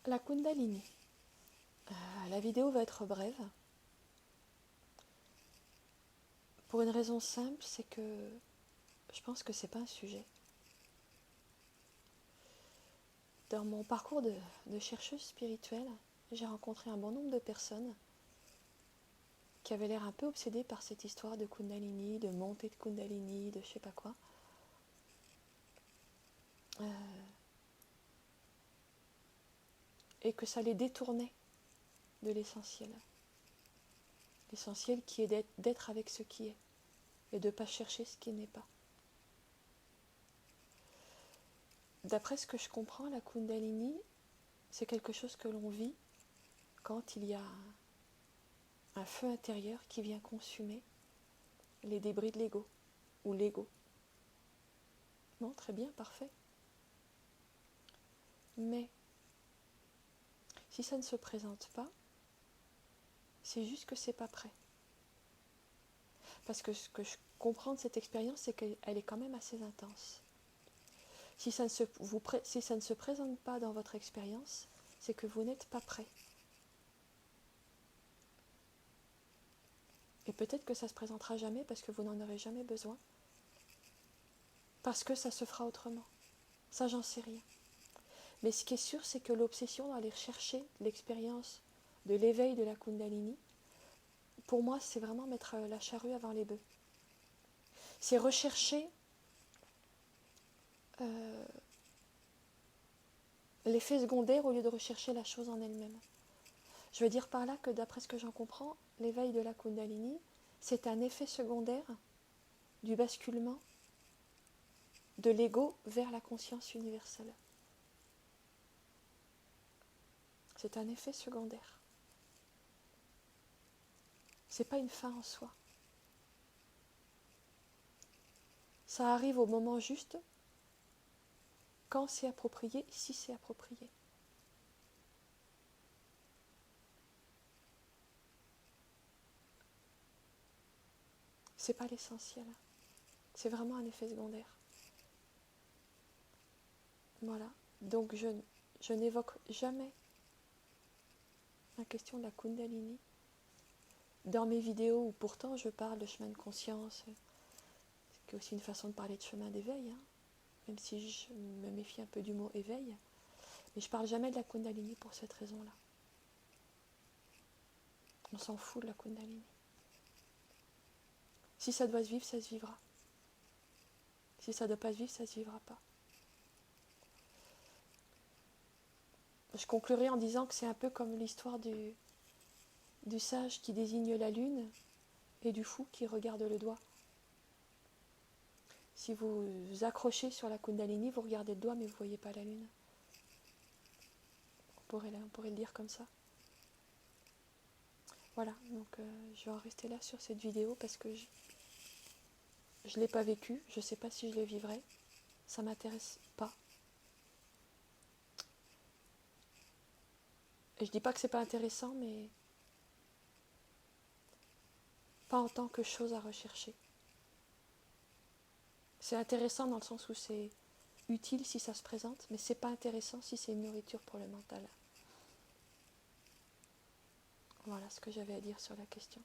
La Kundalini. La vidéo va être brève. Pour une raison simple, c'est que je pense que c'est pas un sujet. Dans mon parcours de chercheuse spirituelle, j'ai rencontré un bon nombre de personnes qui avaient l'air un peu obsédées par cette histoire de Kundalini, de montée de Kundalini, de je sais pas quoi. Et que ça les détournait de l'essentiel. L'essentiel qui est d'être avec ce qui est et de ne pas chercher ce qui n'est pas. D'après ce que je comprends, la Kundalini, c'est quelque chose que l'on vit quand il y a un feu intérieur qui vient consumer les débris de l'ego ou l'ego. Bon, très bien, parfait. Mais si ça ne se présente pas, c'est juste que c'est pas prêt. Parce que ce que je comprends de cette expérience, c'est qu'elle est quand même assez intense. Si ça ne se présente pas dans votre expérience, c'est que vous n'êtes pas prêt. Et peut-être que ça ne se présentera jamais parce que vous n'en aurez jamais besoin. Parce que ça se fera autrement. Ça, j'en sais rien. Mais ce qui est sûr, c'est que l'obsession d'aller chercher l'expérience de l'éveil de la Kundalini, pour moi, c'est vraiment mettre la charrue avant les bœufs. C'est rechercher l'effet secondaire au lieu de rechercher la chose en elle-même. Je veux dire par là que d'après ce que j'en comprends, l'éveil de la Kundalini, c'est un effet secondaire du basculement de l'ego vers la conscience universelle. C'est un effet secondaire. C'est pas une fin en soi. Ça arrive au moment juste, quand c'est approprié, si c'est approprié. C'est pas l'essentiel. C'est vraiment un effet secondaire. Voilà. Donc je n'évoque jamais la question de la Kundalini dans mes vidéos où pourtant je parle de chemin de conscience, qui est aussi une façon de parler de chemin d'éveil, hein, même si je me méfie un peu du mot éveil. Mais je parle jamais de la Kundalini pour cette raison-là. On s'en fout de la Kundalini. Si ça doit se vivre, ça se vivra. Si ça ne doit pas se vivre, ça ne se vivra pas. Je conclurai en disant que c'est un peu comme l'histoire du sage qui désigne la lune et du fou qui regarde le doigt. Si vous accrochez sur la Kundalini, vous regardez le doigt mais vous ne voyez pas la lune. On pourrait le dire comme ça. Voilà, donc je vais en rester là sur cette vidéo parce que je ne l'ai pas vécu, je ne sais pas si je le vivrai, ça ne m'intéresse pas. Et je ne dis pas que c'est pas intéressant, mais pas en tant que chose à rechercher. C'est intéressant dans le sens où c'est utile si ça se présente, mais c'est pas intéressant si c'est une nourriture pour le mental. Voilà ce que j'avais à dire sur la question.